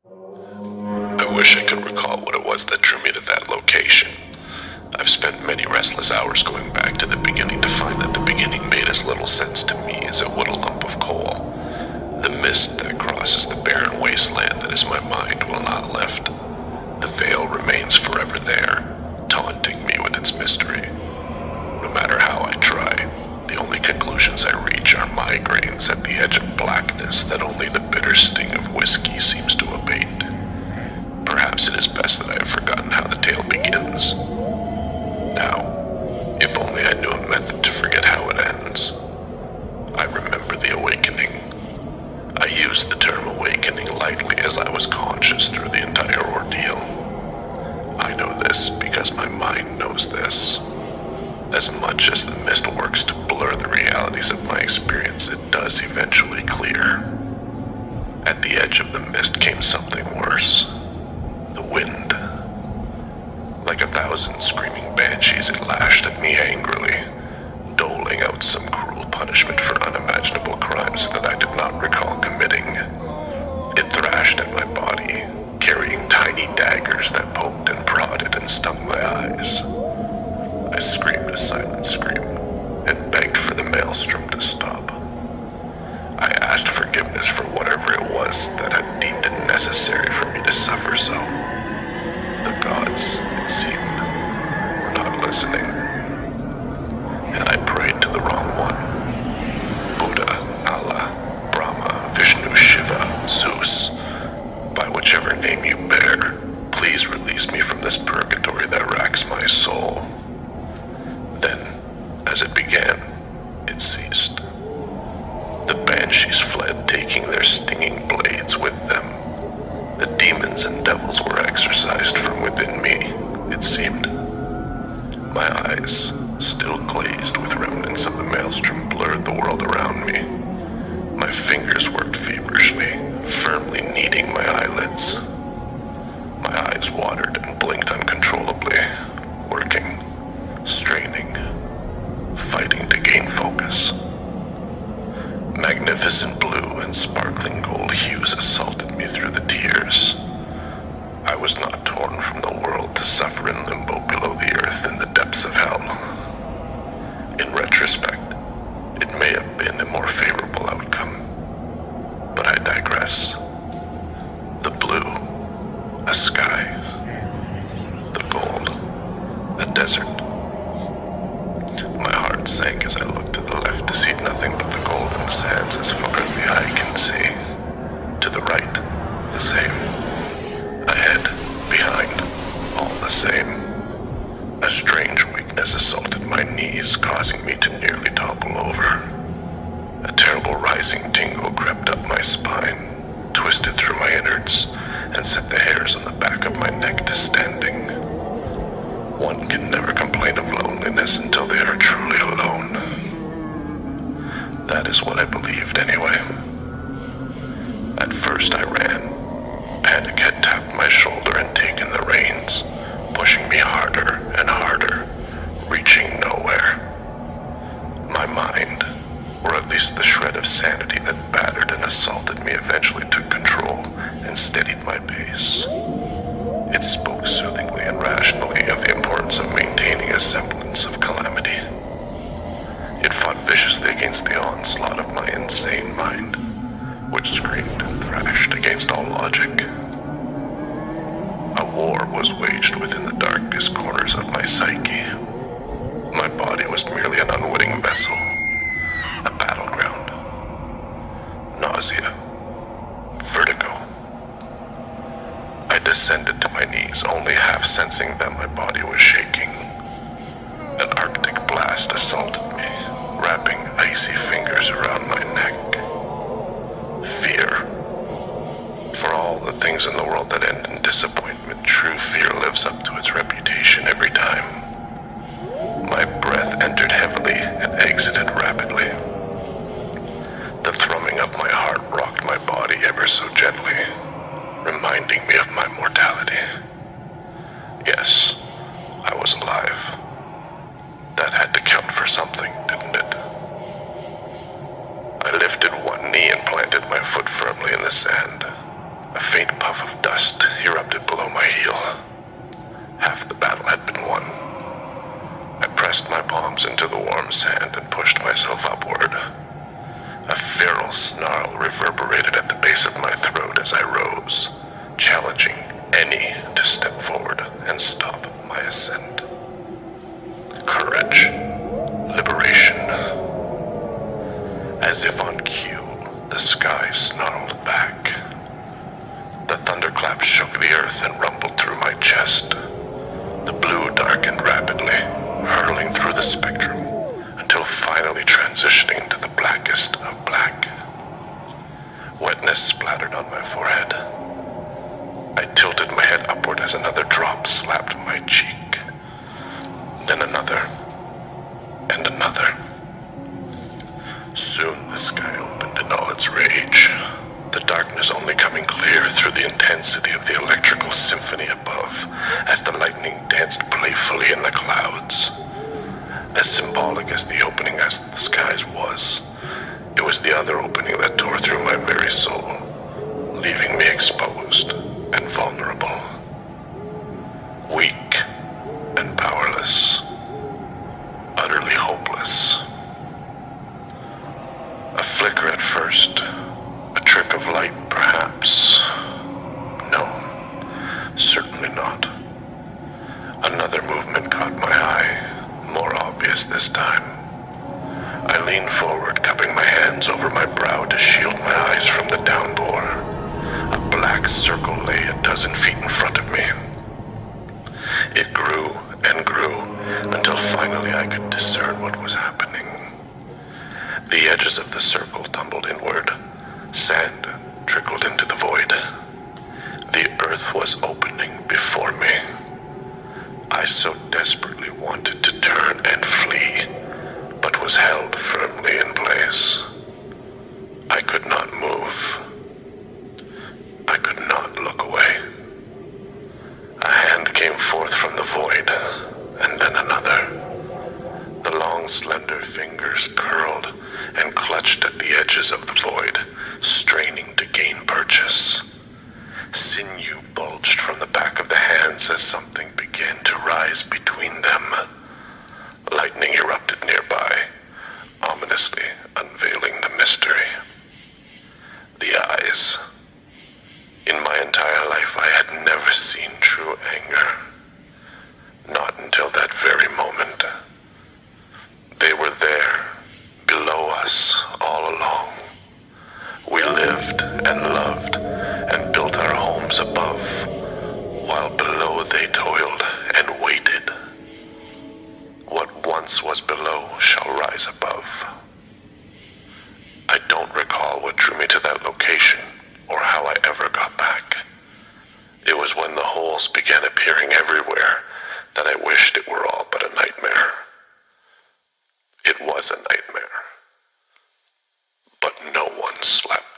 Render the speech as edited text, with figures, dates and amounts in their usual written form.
I wish I could recall what it was that drew me to that location. I've spent many restless hours going back to the beginning to find that the beginning made as little sense to me as it would a lump of coal. The mist that crosses the barren wasteland that is my mind will not lift. The veil remains forever there, taunting me with its mystery. No matter how I try, the only conclusions I reach are migraines at the edge of blackness that only the bitter sting of whiskey seems to abate. Perhaps it is best that I have forgotten how the tale begins. Now, if only I knew a method to forget how it ends. I remember the awakening. I used the term awakening lightly as I was conscious through the entire ordeal. I know this because my mind knows this. As much as the mist works to blur the realities of my experience, it does eventually clear. At the edge of the mist came something worse. The wind. Like 1,000 screaming banshees, it lashed at me angrily, doling out some cruel punishment for unimaginable crimes that I did not recall committing. It thrashed at my body, carrying tiny daggers that poked and prodded and stung my eyes. I screamed a silent scream and begged for the maelstrom to stop. I asked forgiveness for whatever it was that had deemed it necessary for me to suffer so. The gods, it seemed, were not listening. And I prayed to the wrong one. Buddha, Allah, Brahma, Vishnu, Shiva, Zeus, by whichever name you bear, please release me from this purgatory that racks my soul. Then, as it began, it ceased. The banshees fled, taking their stinging blades with them. The demons and devils were exorcised from within me, it seemed. My eyes, still glazed with remnants of the maelstrom, blurred the world around me. My fingers worked feverishly, firmly kneading my eyelids. My eyes watered and blinked uncontrollably, working, straining, fighting to gain focus. Magnificent blue and sparkling gold hues assaulted me through the tears. I was not torn from the world to suffer in limbo below the earth in the depths of hell. In retrospect, it may have been a more favorable outcome. But I digress. The blue, a sky. The gold, a desert. My heart sank as I looked to the left to see nothing but the golden sands as far as the eye can see. To the right, the same. Ahead, behind, all the same. A strange weakness assaulted my knees, causing me to nearly topple over. A terrible rising tingle crept up my spine, twisted through my innards, and set the hairs on the back of my neck to standing. One can never complain of loneliness until they are truly alone. That is what I believed anyway. At first I ran. Panic had tapped my shoulder and taken the reins, pushing me harder and harder, reaching nowhere. My mind, or at least the shred of sanity that battered and assaulted me, eventually took control and steadied my pace. It spoke soothingly and rationally of the importance of maintaining a semblance of calamity. It fought viciously against the onslaught of my insane mind, which screamed and thrashed against all logic. A war was waged within the darkest corners of my psyche. My body was merely an unwitting vessel, a battleground. Nausea, vertigo. I descended to my knees, only half sensing that my body was shaking. An arctic blast assaulted me, wrapping icy fingers around my neck. Fear. For all the things in the world that end in disappointment, true fear lives up to its reputation every time. My breath entered heavily and exited rapidly. The thrumming of my heart rocked my body ever so gently, reminding me of my mortality. Yes, I was alive. That had to count for something, didn't it? I lifted one knee and planted my foot firmly in the sand. A faint puff of dust erupted below my heel. Half the battle had been won. I pressed my palms into the warm sand and pushed myself upward. A feral snarl reverberated at the base of my throat as I rose, challenging any to step forward and stop my ascent. Courage. Liberation. As if on cue, the sky snarled back. The thunderclap shook the earth and rumbled through my chest. The blue darkened rapidly, hurtling through the spectrum until finally transitioning to the blackest of black. Wetness splattered on my forehead. I tilted my head upward as another drop slapped my cheek. Then another, and another. Soon the sky opened in all its rage, the darkness only coming clear through the intensity of the electrical symphony above as the lightning danced playfully in the clouds. As symbolic as the opening as the skies was, it was the other opening that tore through my very soul, leaving me exposed and vulnerable, weak and powerless, utterly hopeless. A flicker at first, a trick of light perhaps. No, certainly not. Another movement caught my eye, more obvious this time. I leaned forward, cupping my hands over my brow to shield my eyes from the downpour. A black circle lay a dozen feet in front of me. It grew and grew until finally I could discern what was happening. The edges of the circle tumbled inward. Sand trickled into the void. The earth was opening before me. I so desperately wanted to turn and flee, but was held firmly in place. I could not move. I could not look away. A hand came forth from the void, and then another. The long, slender fingers curled and clutched at the edges of the void, straining to gain purchase. Sinew bulged from the back of the hands as something began to rise between them. Lightning erupted nearby, ominously unveiling the mystery. The eyes. In my entire life, I had never seen true anger. Not until that very moment. They were there, below us, all along. We lived and loved and built our homes above, while below they toiled and waited. What once was below shall rise above. I don't recall what drew me to that location, or how I ever got back. It was when the holes began appearing everywhere that I wished it were all but a nightmare. It was a nightmare, but no one slept.